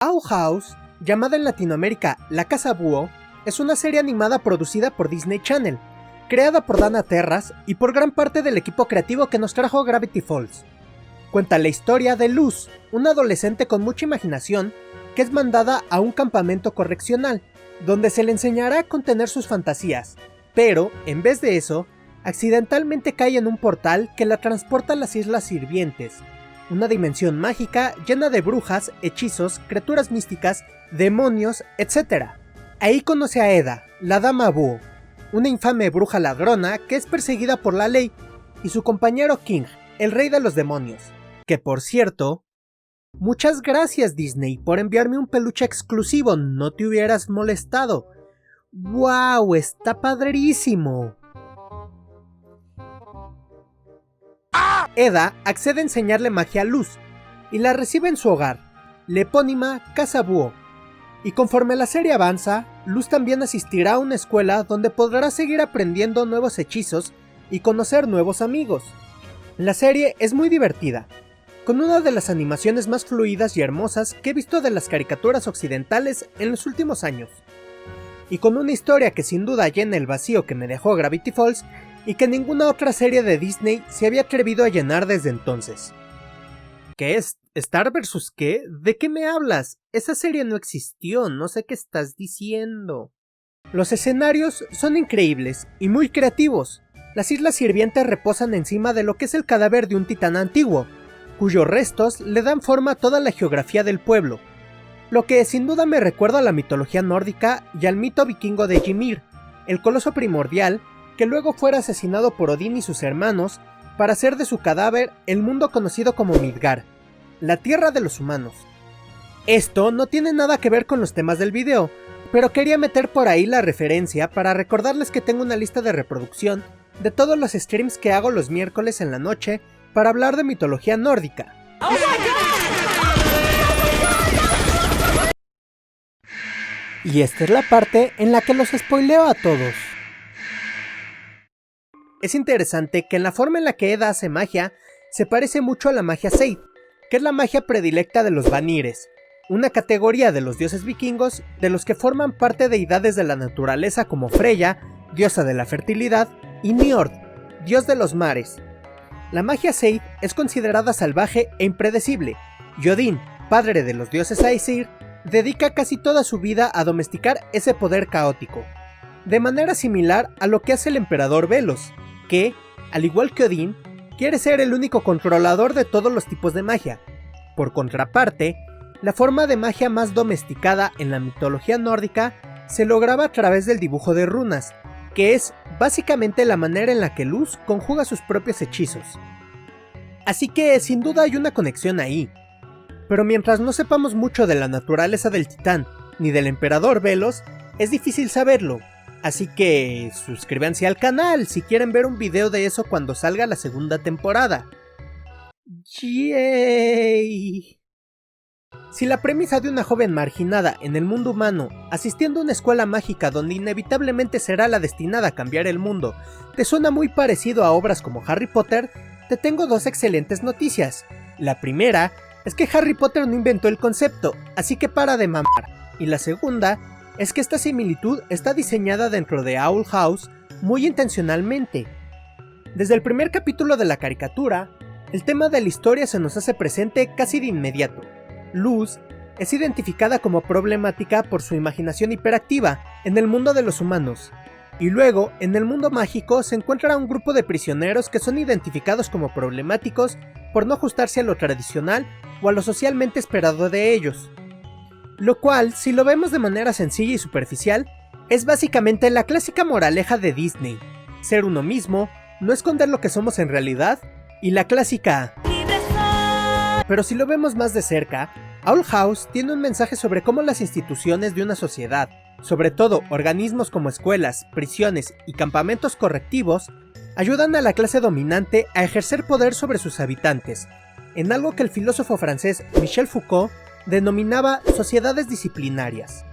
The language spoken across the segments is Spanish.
Owl House, llamada en Latinoamérica La Casa Búho, es una serie animada producida por Disney Channel, creada por Dana Terrace y por gran parte del equipo creativo que nos trajo Gravity Falls. Cuenta la historia de Luz, una adolescente con mucha imaginación que es mandada a un campamento correccional, donde se le enseñará a contener sus fantasías, pero, en vez de eso, accidentalmente cae en un portal que la transporta a las Islas Sirvientes, una dimensión mágica llena de brujas, hechizos, criaturas místicas, demonios, etc. Ahí conoce a Eda, la Dama Búho, una infame bruja ladrona que es perseguida por la ley, y su compañero King, el rey de los demonios, que por cierto... Muchas gracias Disney por enviarme un peluche exclusivo, no te hubieras molestado. ¡Wow! ¡Está padrísimo! Eda accede a enseñarle magia a Luz, y la recibe en su hogar, la epónima Casa Búho. Y conforme la serie avanza, Luz también asistirá a una escuela donde podrá seguir aprendiendo nuevos hechizos y conocer nuevos amigos. La serie es muy divertida, con una de las animaciones más fluidas y hermosas que he visto de las caricaturas occidentales en los últimos años. Y con una historia que sin duda llena el vacío que me dejó Gravity Falls y que ninguna otra serie de Disney se había atrevido a llenar desde entonces. ¿Qué es? ¿Star vs. qué? ¿De qué me hablas? Esa serie no existió, no sé qué estás diciendo. Los escenarios son increíbles y muy creativos. Las Islas Sirvientes reposan encima de lo que es el cadáver de un titán antiguo, cuyos restos le dan forma a toda la geografía del pueblo, lo que sin duda me recuerda a la mitología nórdica y al mito vikingo de Ymir, el coloso primordial que luego fuera asesinado por Odín y sus hermanos para hacer de su cadáver el mundo conocido como Midgard, la tierra de los humanos. Esto no tiene nada que ver con los temas del video, pero quería meter por ahí la referencia para recordarles que tengo una lista de reproducción de todos los streams que hago los miércoles en la noche para hablar de mitología nórdica. ¡Oh, my God! Y esta es la parte en la que los spoileo a todos. Es interesante que en la forma en la que Eda hace magia se parece mucho a la magia Seid, que es la magia predilecta de los Vanires, una categoría de los dioses vikingos de los que forman parte deidades de la naturaleza como Freya, diosa de la fertilidad, y Njord, dios de los mares. La magia Seid es considerada salvaje e impredecible, y Odín, padre de los dioses Aesir, dedica casi toda su vida a domesticar ese poder caótico, de manera similar a lo que hace el emperador Velos, que, al igual que Odín, quiere ser el único controlador de todos los tipos de magia. Por contraparte, la forma de magia más domesticada en la mitología nórdica se lograba a través del dibujo de runas, que es básicamente la manera en la que Luz conjuga sus propios hechizos. Así que sin duda hay una conexión ahí. Pero mientras no sepamos mucho de la naturaleza del titán ni del emperador Velos, es difícil saberlo. Así que suscríbanse al canal si quieren ver un video de eso cuando salga la segunda temporada. ¡Yay! Si la premisa de una joven marginada en el mundo humano, asistiendo a una escuela mágica donde inevitablemente será la destinada a cambiar el mundo, te suena muy parecido a obras como Harry Potter, te tengo dos excelentes noticias. La primera es que Harry Potter no inventó el concepto, así que para de mamar. Y la segunda es que esta similitud está diseñada dentro de Owl House muy intencionalmente. Desde el primer capítulo de la caricatura, el tema de la historia se nos hace presente casi de inmediato. Luz es identificada como problemática por su imaginación hiperactiva en el mundo de los humanos, y luego en el mundo mágico se encuentra un grupo de prisioneros que son identificados como problemáticos por no ajustarse a lo tradicional o a lo socialmente esperado de ellos. Lo cual, si lo vemos de manera sencilla y superficial, es básicamente la clásica moraleja de Disney: ser uno mismo, no esconder lo que somos en realidad, y la clásica... Pero si lo vemos más de cerca, Owl House tiene un mensaje sobre cómo las instituciones de una sociedad, sobre todo organismos como escuelas, prisiones y campamentos correctivos, ayudan a la clase dominante a ejercer poder sobre sus habitantes, en algo que el filósofo francés Michel Foucault denominaba sociedades disciplinarias.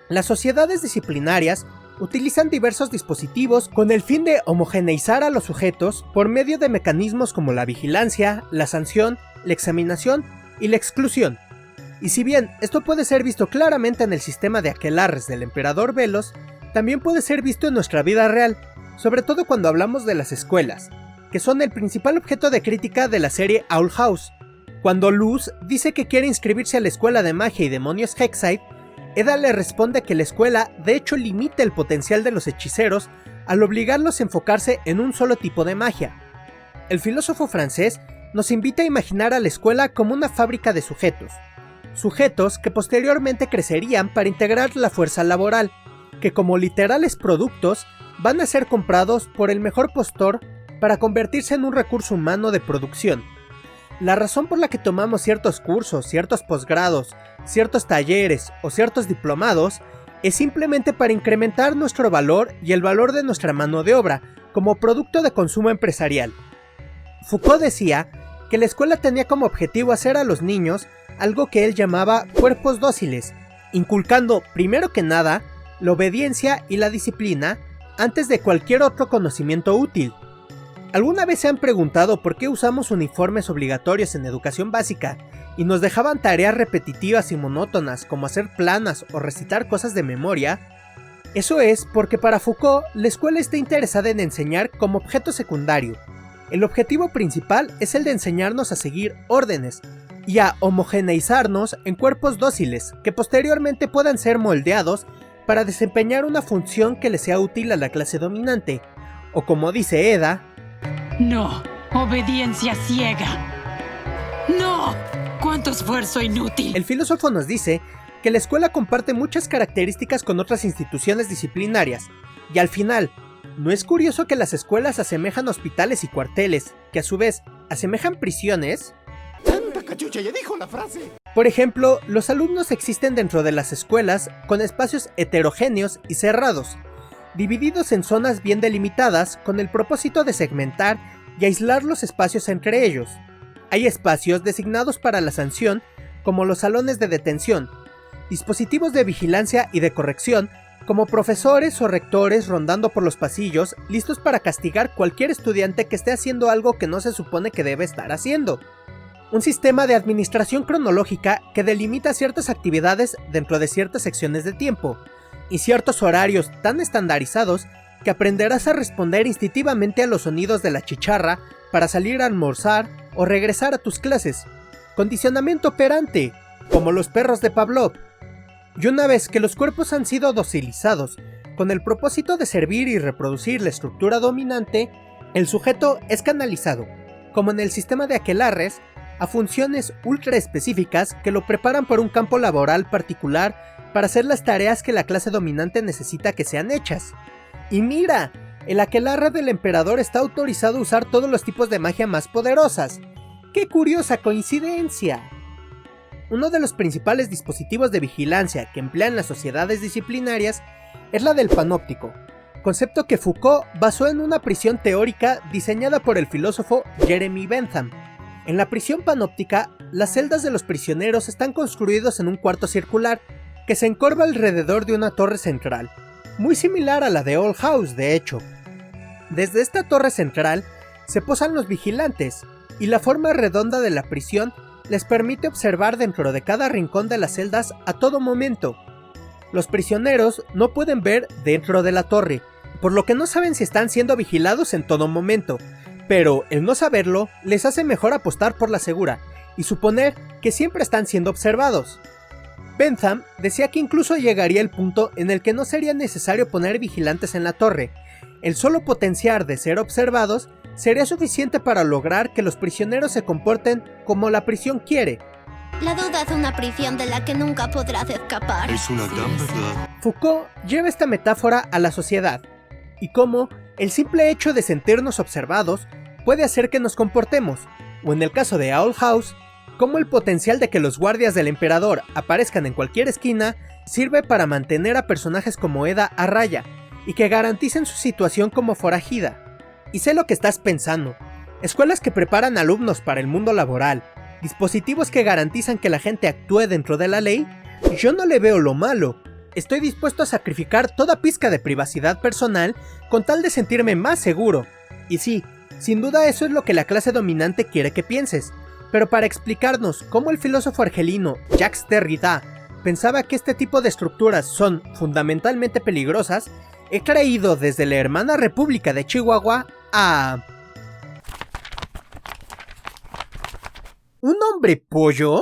Las sociedades disciplinarias utilizan diversos dispositivos con el fin de homogeneizar a los sujetos por medio de mecanismos como la vigilancia, la sanción, la examinación y la exclusión. Y si bien esto puede ser visto claramente en el sistema de aquelarres del emperador Velos, también puede ser visto en nuestra vida real, sobre todo cuando hablamos de las escuelas, que son el principal objeto de crítica de la serie Owl House. Cuando Luz dice que quiere inscribirse a la escuela de magia y demonios Hexside, Eda le responde que la escuela de hecho limita el potencial de los hechiceros al obligarlos a enfocarse en un solo tipo de magia. El filósofo francés nos invita a imaginar a la escuela como una fábrica de sujetos que posteriormente crecerían para integrar la fuerza laboral, que como literales productos van a ser comprados por el mejor postor para convertirse en un recurso humano de producción. La razón por la que tomamos ciertos cursos, ciertos posgrados, ciertos talleres o ciertos diplomados es simplemente para incrementar nuestro valor y el valor de nuestra mano de obra como producto de consumo empresarial. Foucault decía que la escuela tenía como objetivo hacer a los niños algo que él llamaba cuerpos dóciles, inculcando primero que nada la obediencia y la disciplina antes de cualquier otro conocimiento útil. ¿Alguna vez se han preguntado por qué usamos uniformes obligatorios en educación básica y nos dejaban tareas repetitivas y monótonas como hacer planas o recitar cosas de memoria? Eso es porque para Foucault la escuela está interesada en enseñar como objeto secundario. El objetivo principal es el de enseñarnos a seguir órdenes y a homogeneizarnos en cuerpos dóciles que posteriormente puedan ser moldeados para desempeñar una función que le sea útil a la clase dominante, o como dice Eda, no, obediencia ciega. ¡No! ¡Cuánto esfuerzo inútil! El filósofo nos dice que la escuela comparte muchas características con otras instituciones disciplinarias, y al final, ¿no es curioso que las escuelas asemejan hospitales y cuarteles, que a su vez asemejan prisiones? ¡Tanta cachucha, ya dijo la frase! Por ejemplo, los alumnos existen dentro de las escuelas con espacios heterogéneos y cerrados, divididos en zonas bien delimitadas con el propósito de segmentar y aislar los espacios entre ellos. Hay espacios designados para la sanción, como los salones de detención, dispositivos de vigilancia y de corrección, como profesores o rectores rondando por los pasillos, listos para castigar cualquier estudiante que esté haciendo algo que no se supone que debe estar haciendo. Un sistema de administración cronológica que delimita ciertas actividades dentro de ciertas secciones de tiempo, y ciertos horarios tan estandarizados que aprenderás a responder instintivamente a los sonidos de la chicharra para salir a almorzar o regresar a tus clases. Condicionamiento operante, como los perros de Pavlov. Y una vez que los cuerpos han sido docilizados, con el propósito de servir y reproducir la estructura dominante, el sujeto es canalizado, como en el sistema de aquelarres, a funciones ultra específicas que lo preparan por un campo laboral particular para hacer las tareas que la clase dominante necesita que sean hechas. Y mira, el aquelarre del emperador está autorizado a usar todos los tipos de magia más poderosas. ¡Qué curiosa coincidencia! Uno de los principales dispositivos de vigilancia que emplean las sociedades disciplinarias es la del panóptico, concepto que Foucault basó en una prisión teórica diseñada por el filósofo Jeremy Bentham. En la prisión panóptica, las celdas de los prisioneros están construidos en un cuarto circular que se encorva alrededor de una torre central, muy similar a la de Owl House de hecho. Desde esta torre central se posan los vigilantes, y la forma redonda de la prisión les permite observar dentro de cada rincón de las celdas a todo momento. Los prisioneros no pueden ver dentro de la torre, por lo que no saben si están siendo vigilados en todo momento, pero el no saberlo les hace mejor apostar por la segura y suponer que siempre están siendo observados. Bentham decía que incluso llegaría el punto en el que no sería necesario poner vigilantes en la torre. El solo potenciar de ser observados sería suficiente para lograr que los prisioneros se comporten como la prisión quiere. La duda es una prisión de la que nunca podrás escapar. Es una gran verdad. Foucault lleva esta metáfora a la sociedad, y cómo el simple hecho de sentirnos observados puede hacer que nos comportemos, o en el caso de Owl House, cómo el potencial de que los guardias del emperador aparezcan en cualquier esquina sirve para mantener a personajes como Eda a raya, y que garanticen su situación como forajida. Y sé lo que estás pensando, escuelas que preparan alumnos para el mundo laboral, dispositivos que garantizan que la gente actúe dentro de la ley, yo no le veo lo malo. Estoy dispuesto a sacrificar toda pizca de privacidad personal con tal de sentirme más seguro. Y sí, sin duda eso es lo que la clase dominante quiere que pienses, Pero para explicarnos cómo el filósofo argelino Jacques Derrida pensaba que este tipo de estructuras son fundamentalmente peligrosas, he traído desde la hermana República de Chihuahua a... ¿un hombre pollo?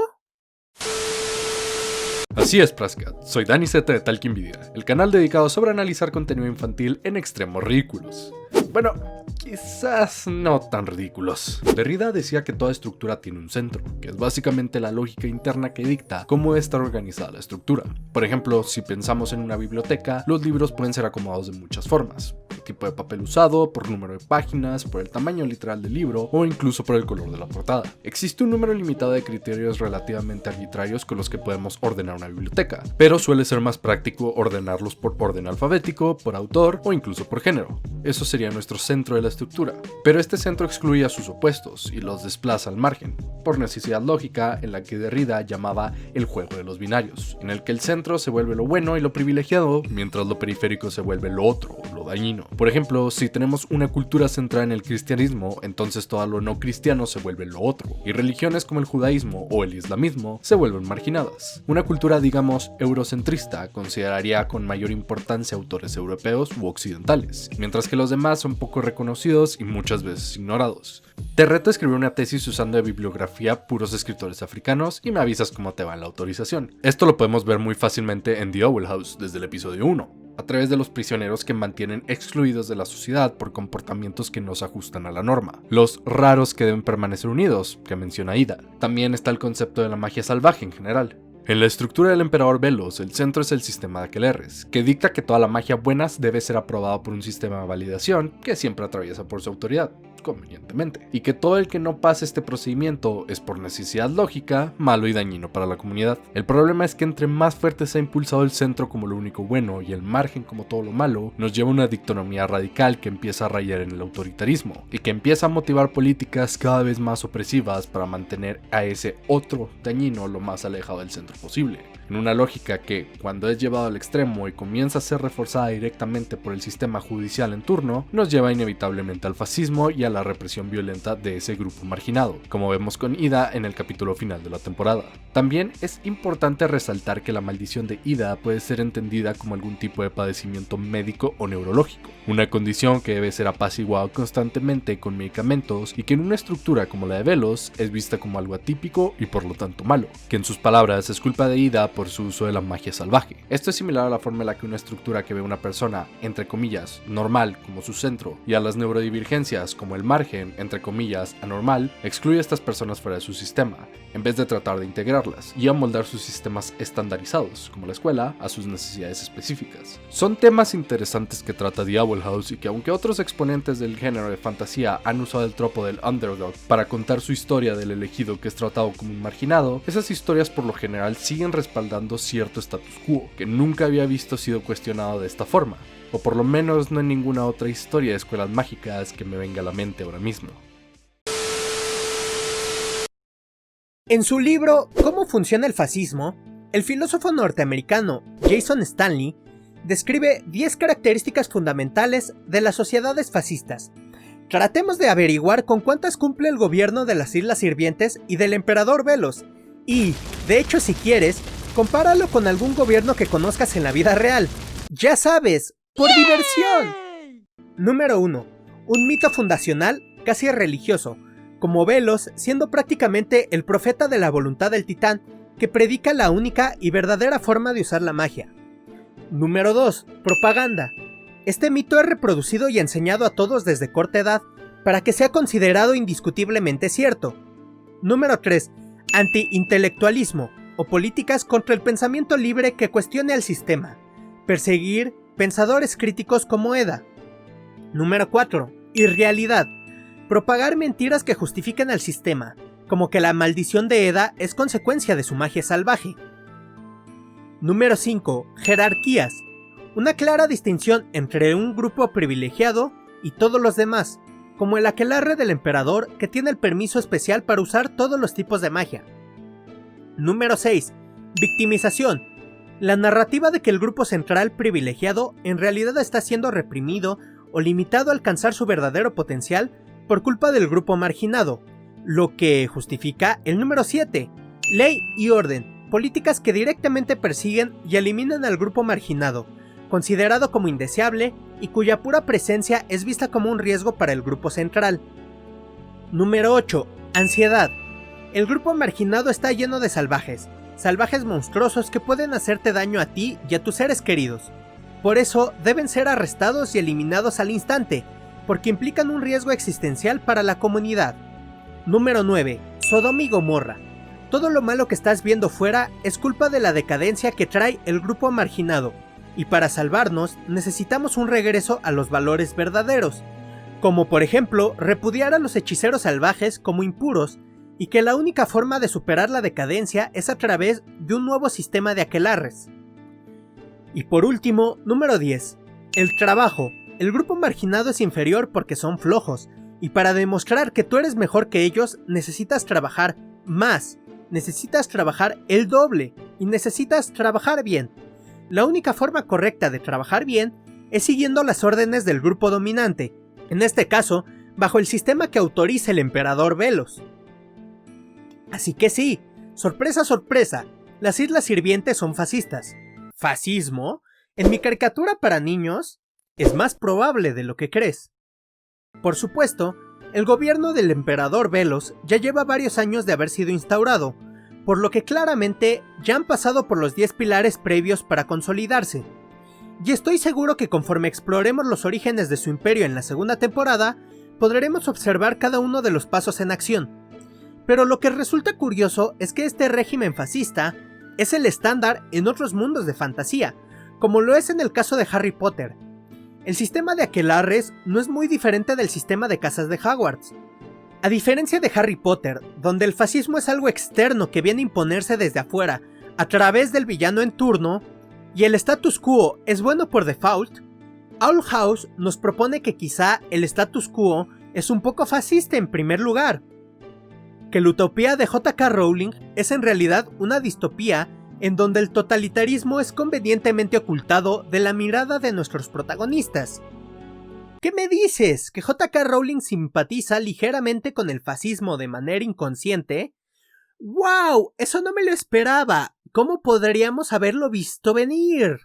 Así es, Prascat, soy Dani Z de Talkinvidia, el canal dedicado sobre analizar contenido infantil en extremos ridículos. Bueno, quizás no tan ridículos. Derrida decía que toda estructura tiene un centro, que es básicamente la lógica interna que dicta cómo debe estar organizada la estructura. Por ejemplo, si pensamos en una biblioteca, los libros pueden ser acomodados de muchas formas. Por tipo de papel usado, por número de páginas, por el tamaño literal del libro o incluso por el color de la portada. Existe un número limitado de criterios relativamente arbitrarios con los que podemos ordenar una biblioteca, pero suele ser más práctico ordenarlos por orden alfabético, por autor o incluso por género. Eso sería nuestro centro de la estructura, pero este centro excluye a sus opuestos y los desplaza al margen, por necesidad lógica en la que Derrida llamaba el juego de los binarios, en el que el centro se vuelve lo bueno y lo privilegiado, mientras lo periférico se vuelve lo otro, lo dañino. Por ejemplo, si tenemos una cultura centrada en el cristianismo, entonces todo lo no cristiano se vuelve lo otro, y religiones como el judaísmo o el islamismo se vuelven marginadas. Una cultura, digamos, eurocentrista consideraría con mayor importancia autores europeos u occidentales, mientras que los demás son poco reconocidos y muchas veces ignorados. Te reto a escribir una tesis usando de bibliografía puros escritores africanos y me avisas cómo te va en la autorización. Esto lo podemos ver muy fácilmente en The Owl House desde el episodio 1. A través de los prisioneros que mantienen excluidos de la sociedad por comportamientos que no se ajustan a la norma. Los raros que deben permanecer unidos, que menciona Ida. También está el concepto de la magia salvaje en general. En la estructura del emperador Velos, el centro es el sistema de Aquelarres, que dicta que toda la magia buena debe ser aprobada por un sistema de validación que siempre atraviesa por su autoridad, convenientemente, y que todo el que no pase este procedimiento es por necesidad lógica, malo y dañino para la comunidad. El problema es que entre más fuerte se ha impulsado el centro como lo único bueno y el margen como todo lo malo, nos lleva a una dicotomía radical que empieza a rayar en el autoritarismo, y que empieza a motivar políticas cada vez más opresivas para mantener a ese otro dañino lo más alejado del centro posible. En una lógica que, cuando es llevado al extremo y comienza a ser reforzada directamente por el sistema judicial en turno, nos lleva inevitablemente al fascismo y a la represión violenta de ese grupo marginado, como vemos con Ida en el capítulo final de la temporada. También es importante resaltar que la maldición de Ida puede ser entendida como algún tipo de padecimiento médico o neurológico, una condición que debe ser apaciguada constantemente con medicamentos y que en una estructura como la de Velos es vista como algo atípico y por lo tanto malo, que en sus palabras es culpa de Ida por su uso de la magia salvaje. Esto es similar a la forma en la que una estructura que ve una persona, entre comillas, normal como su centro, y a las neurodivergencias como el margen, entre comillas, anormal, excluye a estas personas fuera de su sistema, en vez de tratar de integrarlas y amoldar sus sistemas estandarizados, como la escuela, a sus necesidades específicas. Son temas interesantes que trata The Owl House y que aunque otros exponentes del género de fantasía han usado el tropo del underdog para contar su historia del elegido que es tratado como un marginado, esas historias por lo general siguen respaldando cierto status quo, que nunca había visto sido cuestionado de esta forma, o por lo menos no en ninguna otra historia de escuelas mágicas que me venga a la mente ahora mismo. En su libro ¿Cómo funciona el fascismo?, el filósofo norteamericano Jason Stanley describe 10 características fundamentales de las sociedades fascistas. Tratemos de averiguar con cuántas cumple el gobierno de las Islas Sirvientes y del emperador Velos, y, de hecho, si quieres, compáralo con algún gobierno que conozcas en la vida real. Ya sabes, por diversión. Número 1. Un mito fundacional casi religioso, como Velos siendo prácticamente el profeta de la voluntad del titán que predica la única y verdadera forma de usar la magia. Número 2. Propaganda. Este mito es reproducido y enseñado a todos desde corta edad para que sea considerado indiscutiblemente cierto. Número 3. Anti-intelectualismo, o políticas contra el pensamiento libre que cuestione al sistema. Perseguir pensadores críticos como Eda. Número 4. Irrealidad. Propagar mentiras que justifiquen al sistema, como que la maldición de Eda es consecuencia de su magia salvaje. Número 5. Jerarquías. Una clara distinción entre un grupo privilegiado y todos los demás, como el aquelarre del emperador que tiene el permiso especial para usar todos los tipos de magia. Número 6. Victimización. La narrativa de que el grupo central privilegiado en realidad está siendo reprimido o limitado a alcanzar su verdadero potencial por culpa del grupo marginado, lo que justifica el número 7, ley y orden, políticas que directamente persiguen y eliminan al grupo marginado, considerado como indeseable y cuya pura presencia es vista como un riesgo para el grupo central. Número 8, ansiedad. El grupo marginado está lleno de salvajes monstruosos que pueden hacerte daño a ti y a tus seres queridos. Por eso deben ser arrestados y eliminados al instante, porque implican un riesgo existencial para la comunidad. Número 9, Sodoma y Gomorra. Todo lo malo que estás viendo fuera es culpa de la decadencia que trae el grupo marginado, y para salvarnos necesitamos un regreso a los valores verdaderos, como por ejemplo repudiar a los hechiceros salvajes como impuros, y que la única forma de superar la decadencia es a través de un nuevo sistema de aquelarres. Y por último, número 10, el trabajo. El grupo marginado es inferior porque son flojos, y para demostrar que tú eres mejor que ellos necesitas trabajar más. Necesitas trabajar el doble y necesitas trabajar bien. La única forma correcta de trabajar bien es siguiendo las órdenes del grupo dominante, en este caso, bajo el sistema que autoriza el emperador Velos. Así que sí, sorpresa sorpresa, las Islas Sirvientes son fascistas. ¿Fascismo? En mi caricatura para niños, es más probable de lo que crees. Por supuesto, el gobierno del emperador Velos ya lleva varios años de haber sido instaurado, por lo que claramente ya han pasado por los 10 pilares previos para consolidarse. Y estoy seguro que conforme exploremos los orígenes de su imperio en la segunda temporada, podremos observar cada uno de los pasos en acción. Pero lo que resulta curioso es que este régimen fascista es el estándar en otros mundos de fantasía, como lo es en el caso de Harry Potter. El sistema de aquelarres no es muy diferente del sistema de casas de Hogwarts. A diferencia de Harry Potter, donde el fascismo es algo externo que viene a imponerse desde afuera a través del villano en turno, y el status quo es bueno por default, Owl House nos propone que quizá el status quo es un poco fascista en primer lugar, que la utopía de J.K. Rowling es en realidad una distopía en donde el totalitarismo es convenientemente ocultado de la mirada de nuestros protagonistas. ¿Qué me dices? ¿Que J.K. Rowling simpatiza ligeramente con el fascismo de manera inconsciente? ¡Wow! Eso no me lo esperaba. ¿Cómo podríamos haberlo visto venir?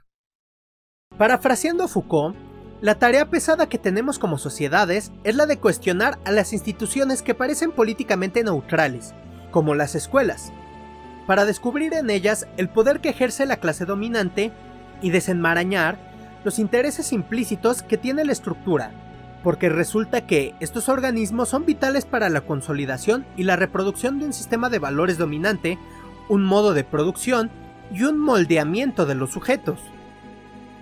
Parafraseando a Foucault, la tarea pesada que tenemos como sociedades es la de cuestionar a las instituciones que parecen políticamente neutrales, como las escuelas, para descubrir en ellas el poder que ejerce la clase dominante y desenmarañar los intereses implícitos que tiene la estructura, porque resulta que estos organismos son vitales para la consolidación y la reproducción de un sistema de valores dominante, un modo de producción y un moldeamiento de los sujetos.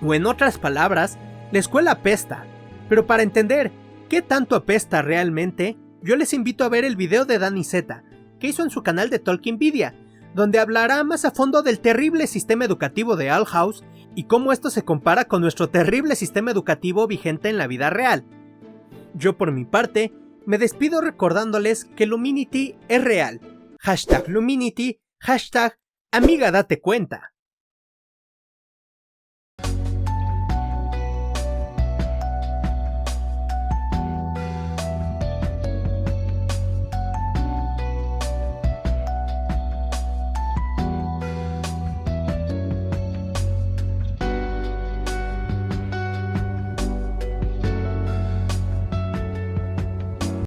O en otras palabras, la escuela apesta, pero para entender qué tanto apesta realmente, yo les invito a ver el video de Dani Z, que hizo en su canal de Tolkienvidia, donde hablará más a fondo del terrible sistema educativo de Owl House y cómo esto se compara con nuestro terrible sistema educativo vigente en la vida real. Yo por mi parte, me despido recordándoles que Luminity es real. #Luminity, #Amiga date cuenta.